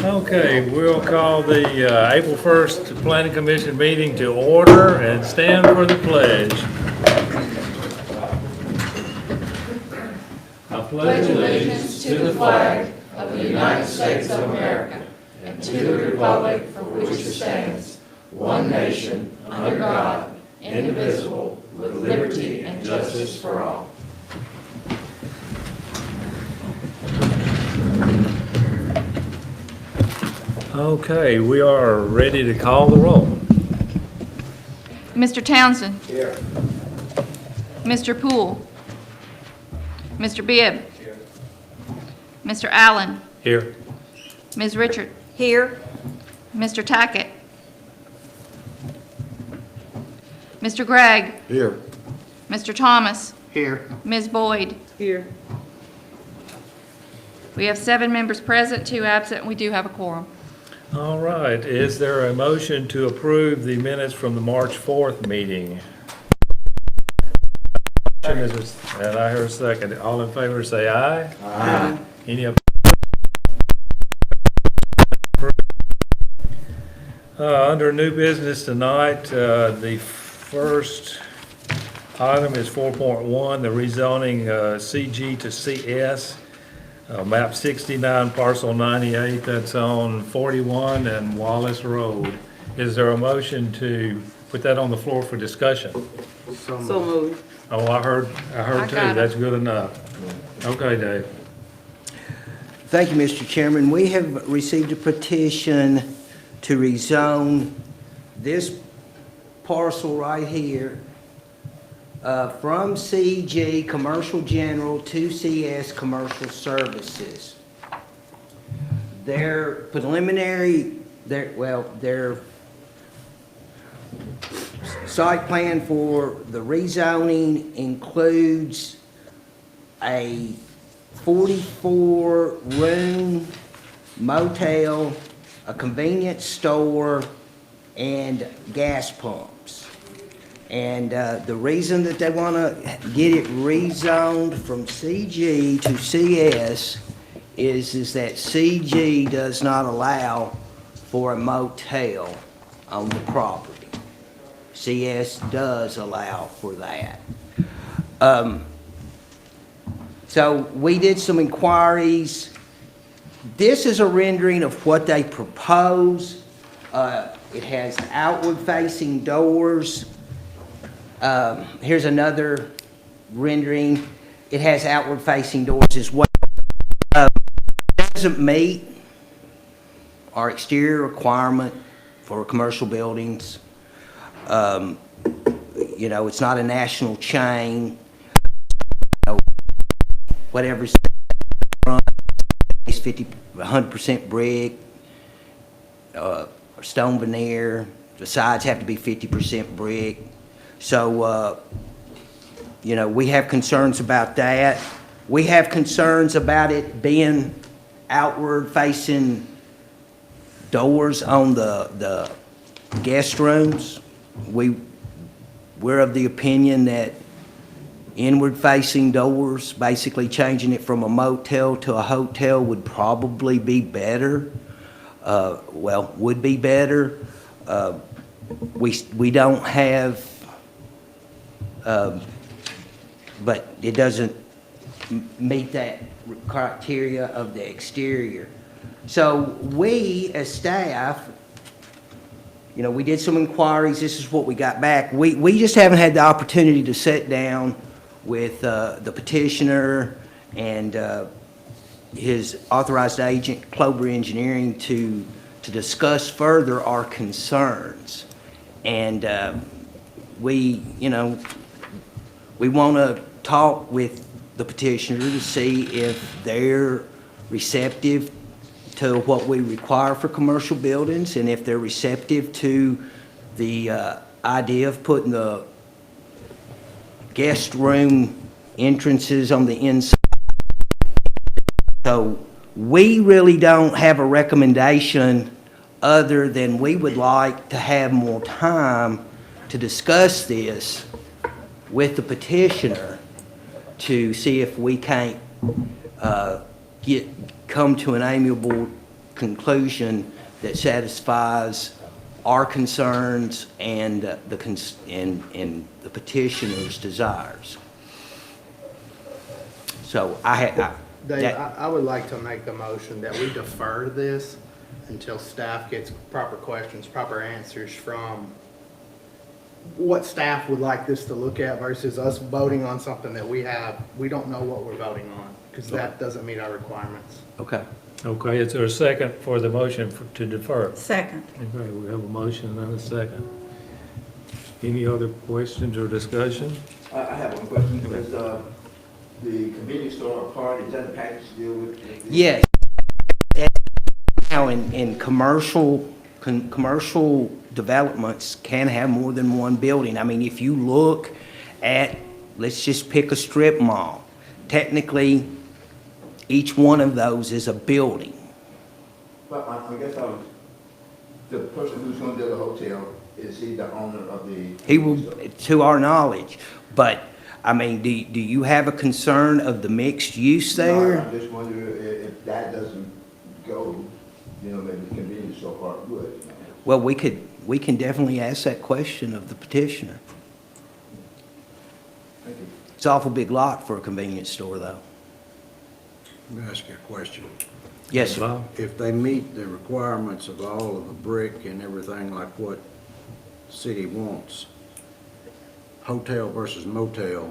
Okay, we'll call the April 1st Planning Commission meeting to order and stand for the pledge. I Pledge allegiance to the flag of the United States of America and to the republic for which it stands, one nation, under God, indivisible, with liberty and justice for all. Okay, we are ready to call the roll. Mr. Townsend. Here. Mr. Poole. Mr. Bibb. Here. Mr. Allen. Here. Ms. Richard. Here. Mr. Tackett. Mr. Gregg. Here. Mr. Thomas. Here. Ms. Boyd. Here. We have 7 members present, 2 absent, and we do have a quorum. All right, is there a motion to approve the minutes from the March 4th meeting? And I hear a second. All in favor say aye. Aye. Any opposed? Under new business tonight, the first item is 4.1, the rezoning CG to CS. Map 69, parcel 98, that's on 41 and Wallace Road. Is there a motion to put that on the floor for discussion? So moved. Oh, I heard two, got it. that's good enough. Okay, Dave. Thank you, Mr. Chairman. We have received a petition to rezone this parcel right here from CG Commercial General to CS Commercial Services. Their preliminary, their site plan for the rezoning includes a 44-room motel, a convenience store, and gas pumps. And the reason that they want to get it rezoned from CG to CS is that CG does not allow for a motel on the property. CS does allow for that. So we did some inquiries. This is a rendering of what they propose. It has outward-facing doors. Here's another rendering. It has outward-facing doors as well. It doesn't meet our exterior requirement for commercial buildings. You know, it's not a national chain. Whatever's front is 100% brick, or stone veneer. The sides have to be 50% brick. So, you know, we have concerns about that. We have concerns about it being outward-facing doors on the guest rooms. We're of the opinion that inward-facing doors, basically changing it from a motel to a hotel, would probably be better. Would be better. We don't have, but it doesn't meet that criteria of the exterior. So we, as staff, you know, we did some inquiries. This is what we got back. We just haven't had the opportunity to sit down with the petitioner and his authorized agent, Clover Engineering, to discuss further our concerns. And we want to talk with the petitioner to see if they're receptive to what we require for commercial buildings, and if they're receptive to the idea of putting the guest room entrances on the inside. So we really don't have a recommendation other than we would like to have more time to discuss this with the petitioner to see if we can't come to an amiable conclusion that satisfies our concerns and and the petitioner's desires. So Dave, I would like to make the motion that we defer this until staff gets proper questions, proper answers from what staff would like this to look at versus us voting on something that we don't know what we're voting on, because that doesn't meet our requirements. Okay. Okay, is there a second for the motion to defer? Second. Okay, we have a motion and a second. Any other questions or discussion? I have one question, because the convenience store part, is that a package deal with? Yes. Now, in commercial developments can have more than one building. I mean, if you look at, let's just pick a strip mall. Technically, each one of those is a building. But I guess the person who's going to do the hotel, is he the owner of the? He will, to our knowledge. But, I mean, do you have a concern of the mixed use No, there? I'm just wondering if that doesn't go, maybe the convenience store part would. Well, we can definitely ask that question of the petitioner. Thank you. It's an awful big lot for a convenience store, though. Let me ask you a question. Yes, sir. Bob? If they meet the requirements of all of the brick and everything like what the city wants, hotel versus motel,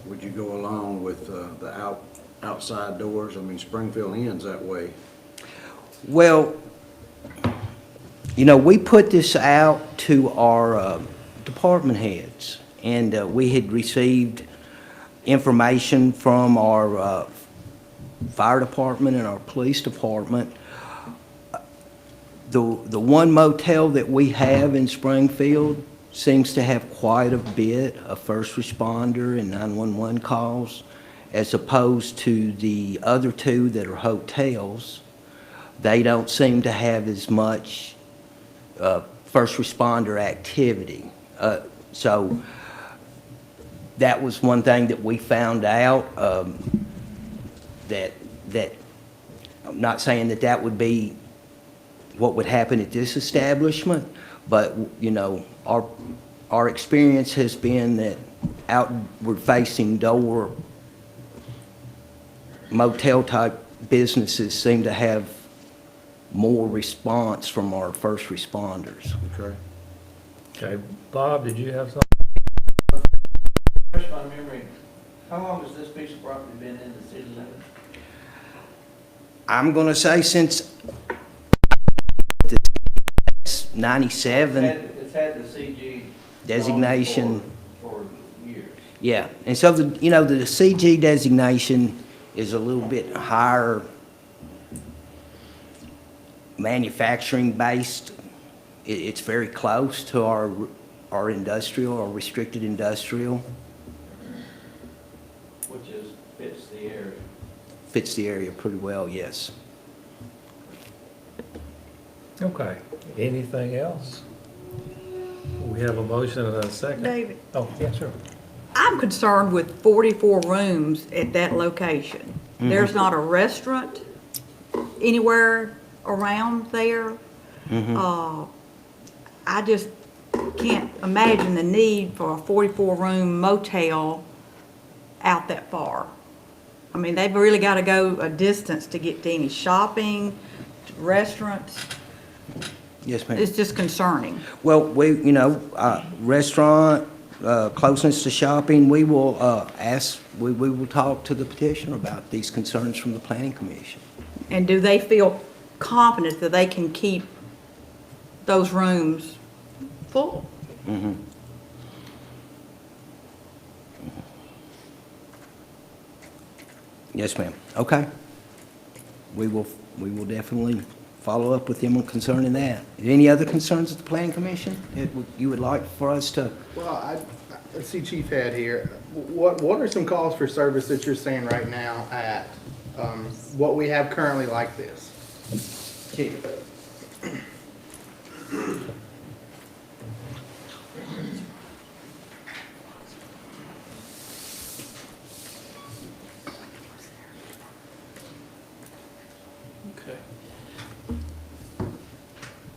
would you go along with the outside doors? I mean, Springfield Inn's that way. Well, we put this out to our department heads, and we had received information from our fire department and our police department. The one motel that we have in Springfield seems to have quite a bit of first responder and 911 calls, as opposed to the other two that are hotels. They don't seem to have as much first responder activity. So that was one thing that we found out, that I'm not saying that would be what would happen at this establishment, but, our experience has been that outward-facing door motel-type businesses seem to have more response from our first responders. Okay. Okay, Bob, did you have something? Refresh my memory, how long has this piece of property been in the city limits? I'm going to say since 97 It's had the CG designation. for years. Yeah, and so the CG designation is a little bit higher manufacturing based. It's very close to our industrial, our restricted industrial. Which fits the area. Fits the area pretty well, yes. Okay, anything else? We have a motion and a second. David, Oh, yeah, sure. I'm concerned with 44 rooms at that location. There's not a restaurant anywhere around there. I just can't imagine the need for a 44-room motel out that far. I mean, they've really got to go a distance to get to any shopping, to Yes, ma'am. It's just concerning. Well, restaurant, closeness to shopping, we will we will talk to the petitioner about these concerns from the Planning Commission. And do they feel confident that they can keep those rooms full? Yes, ma'am. Okay. We will definitely follow up with them concerning that. Any other concerns at the Planning Commission that you would like for us to? Well, I see Chief Head here. What are some calls for service that you're seeing right now at what we have currently like this? Chief.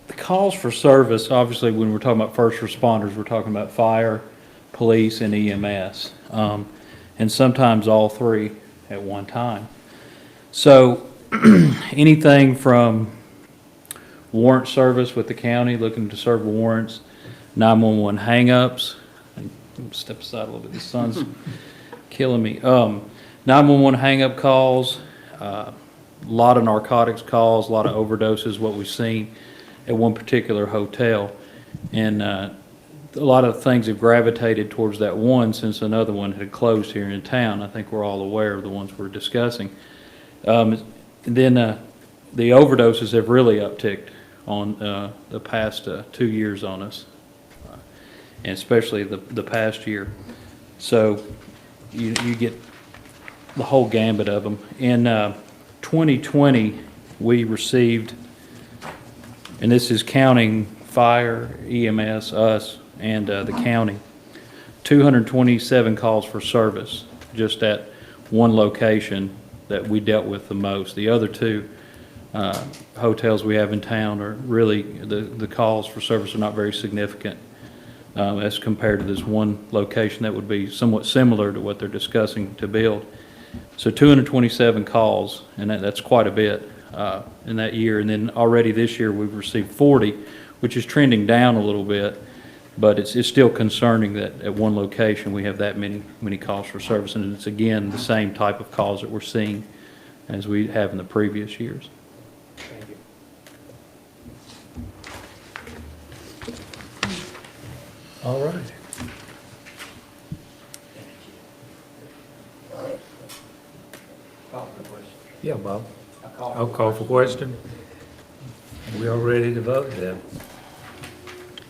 The calls for service, obviously, when we're talking about first responders, we're talking about fire, police, and EMS, and sometimes all three at one time. So anything from warrant service with the county, looking to serve warrants, 911 hangups. Step aside a little bit, the sun's killing me. 911 hang-up calls, a lot of narcotics calls, a lot of overdoses, what we've seen at one particular hotel. And a lot of things have gravitated towards that one since another one had closed here in town. I think we're all aware of the ones we're discussing. Then the overdoses have really upticked on the past 2 years on us, and especially the past year. So you get the whole gambit of them. In 2020, we received, and this is counting fire, EMS, us, and the county, 227 calls for service just at one location that we dealt with the most. The other two hotels we have in town are really, the calls for service are not very significant as compared to this one location that would be somewhat similar to what they're discussing to build. So 227 calls, and that's quite a bit in that year. And then already this year we've received 40, which is trending down a little bit, but it's still concerning that at one location we have that many calls for service. And it's again the same type of calls that we're seeing as we have in the previous years. Thank you. All right. Call for the question. Yeah, Bob. I I'll call for question. We are ready to vote then.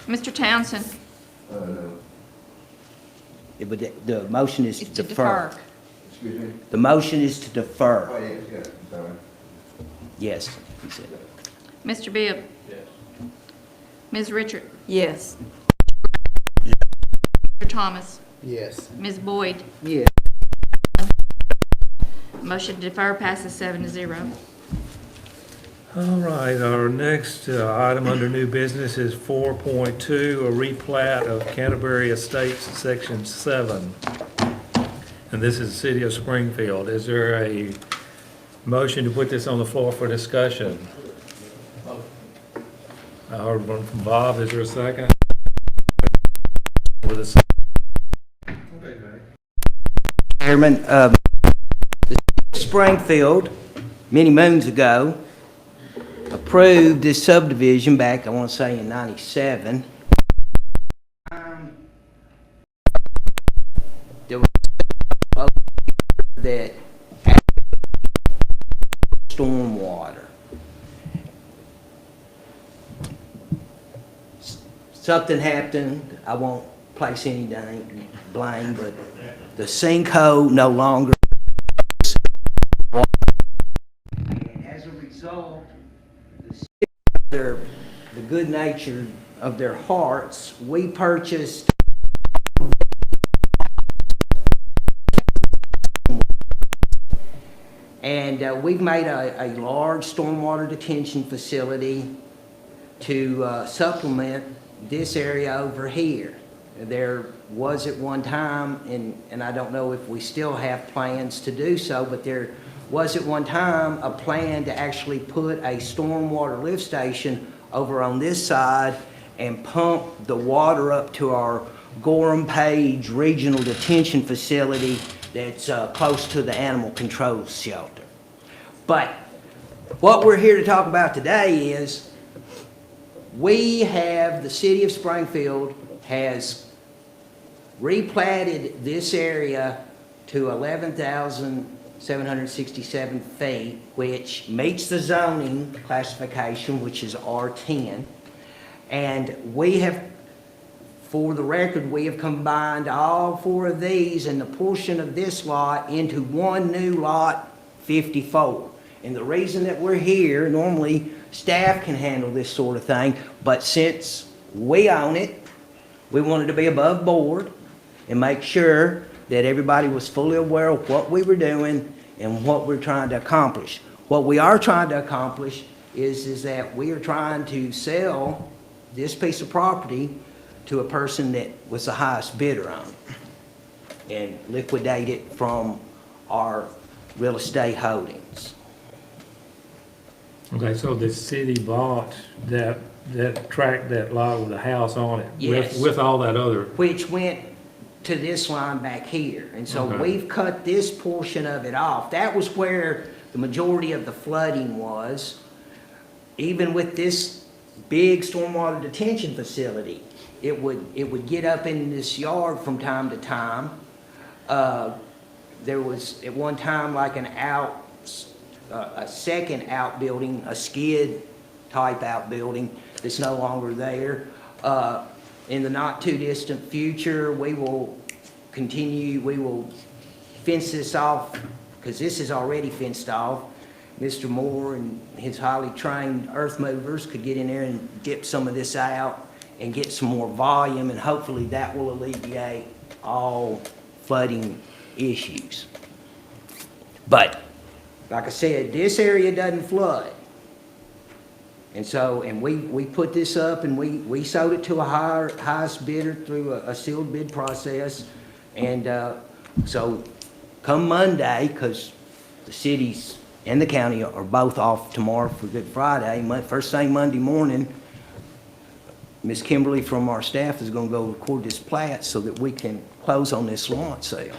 Mr. Townsend? The motion is It's to defer. Excuse me? The motion is to defer. Oh, yeah, yeah, I'm sorry. Yes, he said. Mr. Bibb? Yes. Ms. Richard? Yes. Mr. Thomas? Yes. Ms. Boyd? Yes. Motion to defer passes 7-0. All right, our next item under new business is 4.2, a replat of Canterbury Estates, Section 7. And this is the City of Springfield. Is there a motion to put this on the floor for discussion? I heard one from Bob. Is there a second? With a second. Chairman, the City of Springfield, many moons ago, approved this subdivision back, I want to say in '97. There was that stormwater. Something happened, I won't place any blame, but the sinkhole no longer. And as a result, the good nature of their hearts, we purchased and we've made a large stormwater detention facility to supplement this area over here. There was at one time, and I don't know if we still have plans to do so, but there was at one time a plan to actually put a stormwater lift station over on this side and pump the water up to our Gorham Page Regional Detention Facility that's close to the animal control shelter. But what we're here to talk about today is the City of Springfield has replatted this area to 11,767 feet, which meets the zoning classification, which is R10. And we have, for the record, we have combined all four of these and the portion of this lot into one new lot 54. And the reason that we're here, normally staff can handle this sort of thing, but since we own it, we wanted to be above board and make sure that everybody was fully aware of what we were doing and what we're trying to accomplish. What we are trying to accomplish is that we are trying to sell this piece of property to a person that was the highest bidder on it and liquidate it from our real estate holdings. Okay, so the city bought that tract, that lot with a house on it? Yes. With all that other, Which went to this line back here. And so Okay. we've cut this portion of it off. That was where the majority of the flooding was. Even with this big stormwater detention facility, it would get up in this yard from time to time. There was at one time like a second outbuilding, a skid type outbuilding that's no longer there. In the not too distant future, we will fence this off, because this is already fenced off. Mr. Moore and his highly trained earth movers could get in there and dip some of this out and get some more volume, and hopefully that will alleviate all flooding issues. But, like I said, this area doesn't flood. And so, and we put this up and we sold it to a highest bidder through a sealed bid process. And so come Monday, because the cities and the county are both off tomorrow for Good Friday, first thing Monday morning, Miss Kimberly from our staff is going to go record this plat so that we can close on this lot sale.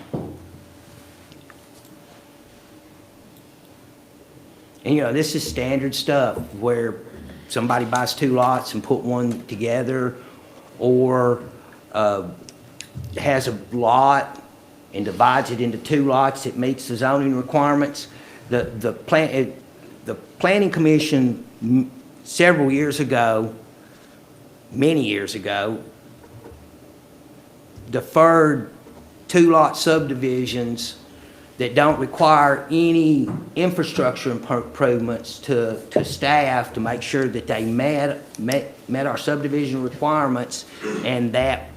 And, you know, this is standard stuff where somebody buys 2 lots and put one together, or has a lot and divides it into 2 lots that meets the zoning requirements. The Planning Commission several years ago, many years ago, deferred 2-lot subdivisions that don't require any infrastructure improvements to staff to make sure that they met our subdivision requirements, and that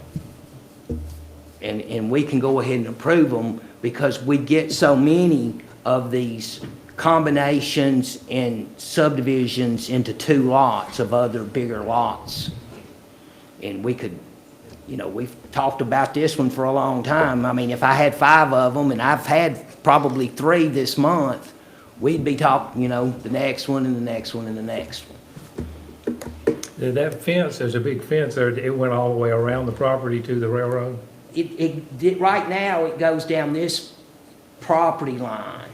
and we can go ahead and approve them, because we get so many of these combinations and subdivisions into 2 lots of other bigger lots. And we could, you know, we've talked about this one for a long time. I mean, if I had 5 of them, and I've had probably 3 this month, we'd be talking, you know, the next one and the next one and the next one. that fence, there's a big fence there, it went all the way around the property to the railroad? Right now, it goes down this property line,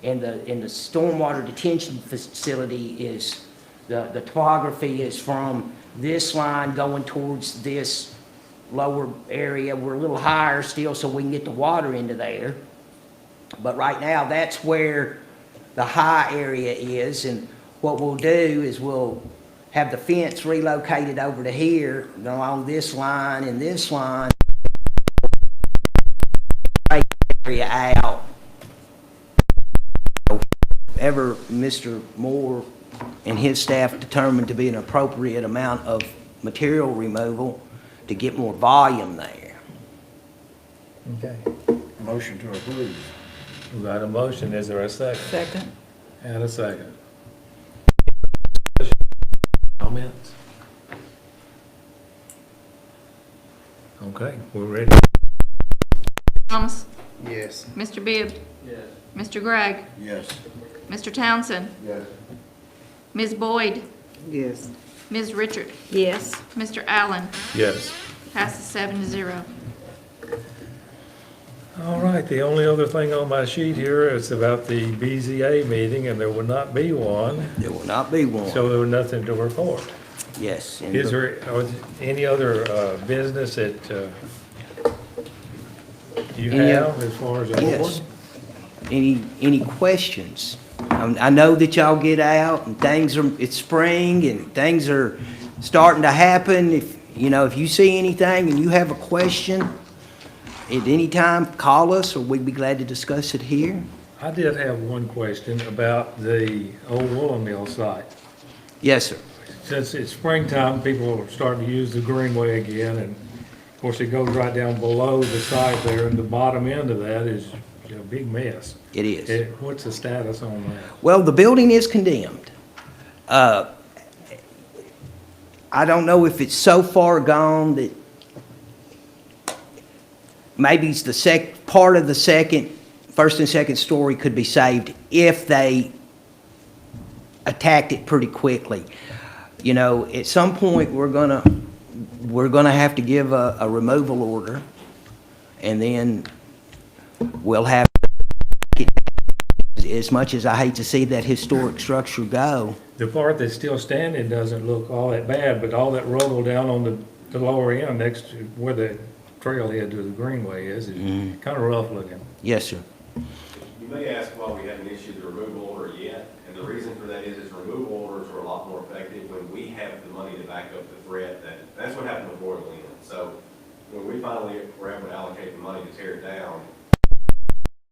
and the stormwater detention facility is, the topography is from this line going towards this lower area. We're a little higher still, so we can get the water into there. But right now, that's where the high area is, and what we'll do is we'll have the fence relocated over to here, along this line and this line, area out. Whatever Mr. Moore and his staff determined to be an appropriate amount of material removal to get more volume there. Okay. Motion to approve. We got a motion, is there a second? Second. And a second. Comments? Okay, we're ready. Thomas? Yes. Mr. Bibb? Yes. Mr. Gregg? Yes. Mr. Townsend? Yes. Ms. Boyd? Yes. Ms. Richard? Yes. Mr. Allen? Yes. Passes 7-0. All right, the only other thing on my sheet here is about the BZA meeting, and there will not be one, There will not be one. so there was nothing to report. Yes. and Is there any other business that you have as far as the board? Yes. Any questions? I know that y'all get out and it's spring and things are starting to happen. If you see anything and you have a question, at any time, call us, or we'd be glad to discuss it here. I did have one question about the old Willow Mill site. Yes, sir. Since it's springtime, people are starting to use the greenway again, and of course, it goes right down below the site there, and the bottom end of that is a big mess. It is. What's the status on that? Well, the building is condemned. I don't know if it's so far gone that maybe it's part of the first and second story could be saved if they attacked it pretty quickly. You know, at some point, we're gonna have to give a removal order, and then we'll have, as much as I hate to see that historic structure go. The part that's still standing doesn't look all that bad, but all that rubble down on the lower end next to where the trailhead to the greenway is kind of rough looking. Yes, sir. You may ask why we haven't issued the removal order yet, and the reason for that is removal orders are a lot more effective when we have the money to back up the threat. That's what happened with Willow Mill. So when we finally were able to allocate the money to tear it down,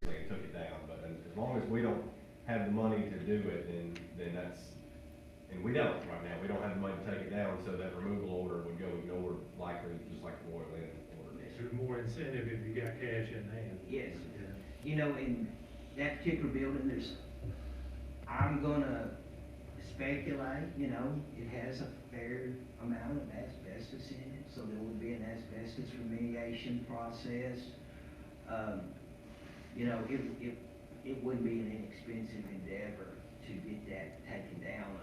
they took it down. But as long as we don't have the money to do it, then that's, and we don't right now. We don't have the money to take it down, so that removal order would go ignored likely, just like the Willow Mill order. There's more incentive if you got cash in hand. Yes. You know, in that particular building, I'm gonna speculate, you know, it has a fair amount of asbestos in it, so there would be an asbestos remediation process. You know, it wouldn't be an inexpensive endeavor to get that taken down.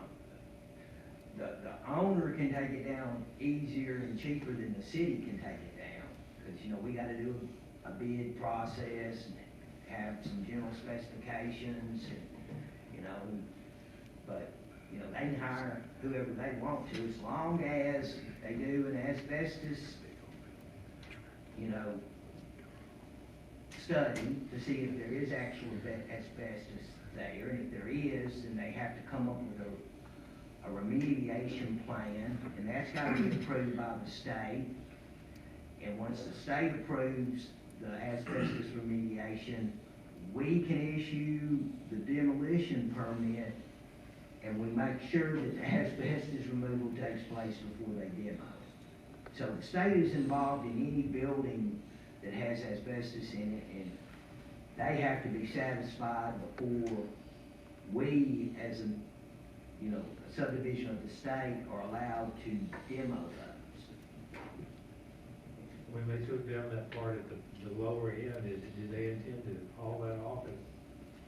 The owner can take it down easier and cheaper than the city can take it down, because, you know, we gotta do a bid process and have some general specifications, and, you know, but, you know, they can hire whoever they want to, as long as they do an asbestos, you know, study to see if there is actual asbestos there, and if there is, then they have to come up with a remediation plan, and that's got to be approved by the state. And once the state approves the asbestos remediation, we can issue the demolition permit, and we make sure that the asbestos removal takes place before they demo. So the state is involved in any building that has asbestos in it, and they have to be satisfied before we, as a, you know, a subdivision of the state, are allowed to demo those. When they took down that part at the lower end, did they intend to haul that off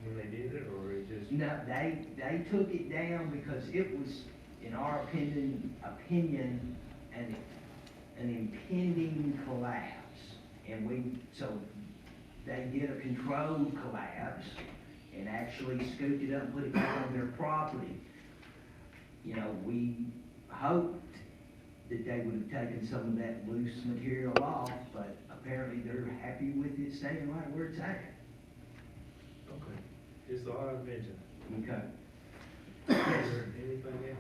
when they did it, or it just? No, they took it down because it was, in our opinion, an impending collapse. And so they did a controlled collapse and actually scooped it up and put it back on their property. You know, we hoped that they would have taken some of that loose material off, but apparently they're happy with it staying right where it's at. Okay, just thought I'd mention it. Okay. Is there anything else?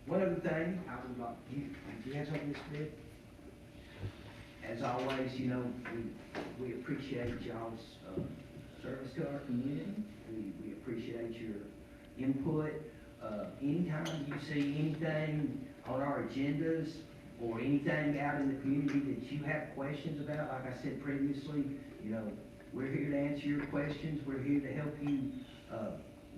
One other thing, I would like, do you have something to say? As always, you know, we appreciate y'all's service to our community. We appreciate your input. Anytime you see anything on our agendas or anything out in the community that you have questions about, like I said previously, you know, we're here to answer your questions. We're here to help you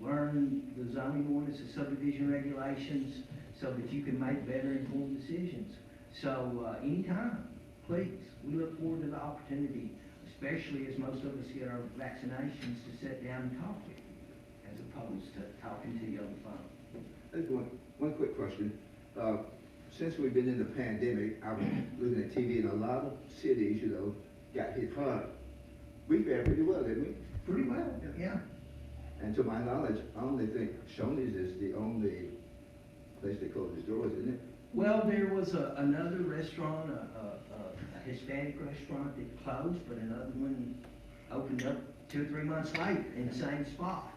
learn the zoning ordinance and subdivision regulations so that you can make better informed decisions. So anytime, please, we look forward to the opportunity, especially as most of us get our vaccinations, to sit down and talk with you, as opposed to talking to you on the phone. One quick question. Since we've been in the pandemic, I was looking at TV, and a lot of cities, you know, got hit hard. We fared pretty well, didn't we? Pretty well, yeah. And to my knowledge, I only think Shoney's is the only place they close its doors, isn't it? Well, there was another restaurant, a Hispanic restaurant that closed, but another one opened up 2 or 3 months later in the same spot.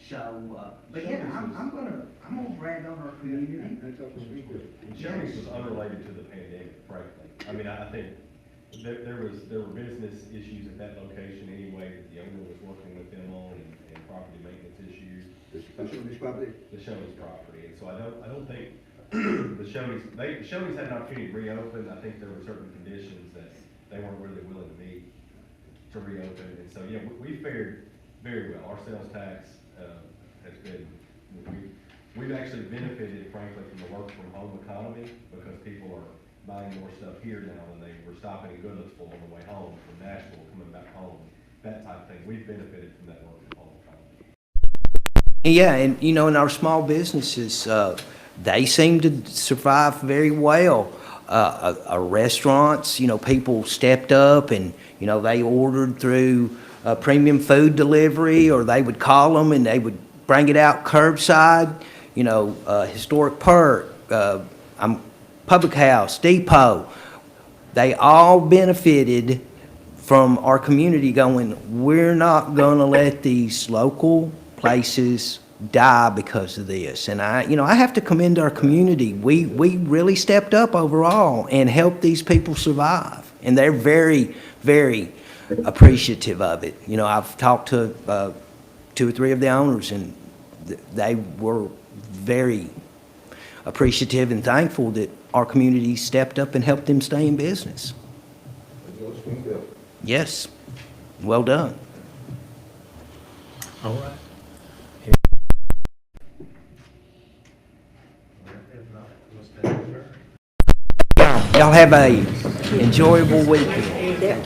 So, but yeah, I'm gonna brag on our community. Shoney's was unrelated to the pandemic, frankly. I mean, I think there were business issues at that location anyway that the owner was working with them on, and property maintenance issues. The Shoney's property? The Shoney's property, and so I don't think the Shoney's had an opportunity to reopen. I think there were certain conditions that they weren't really willing to meet. to reopen. And so, yeah, we fared very well. Our sales tax has been, we've actually benefited frankly from the work from home economy because people are buying more stuff here now than they were stopping in Goodlettsville on the way home from Nashville, coming back home, that type of thing. We've benefited from that work from home economy. Yeah, and you know, in our small businesses, they seem to survive very well. Restaurants, you know, people stepped up and, you know, they ordered through premium food delivery, or they would call them and they would bring it out curbside. You know, Historic Park, Public House, Depot, they all benefited from our community going, we're not going to let these local places die because of this. And I have to commend our community. We really stepped up overall and helped these people survive. And they're very, very appreciative of it. You know, I've talked to 2 or 3 of the owners, and they were very appreciative and thankful that our community stepped up and helped them stay in business. Yes, well done. All right. Y'all have a enjoyable weekend.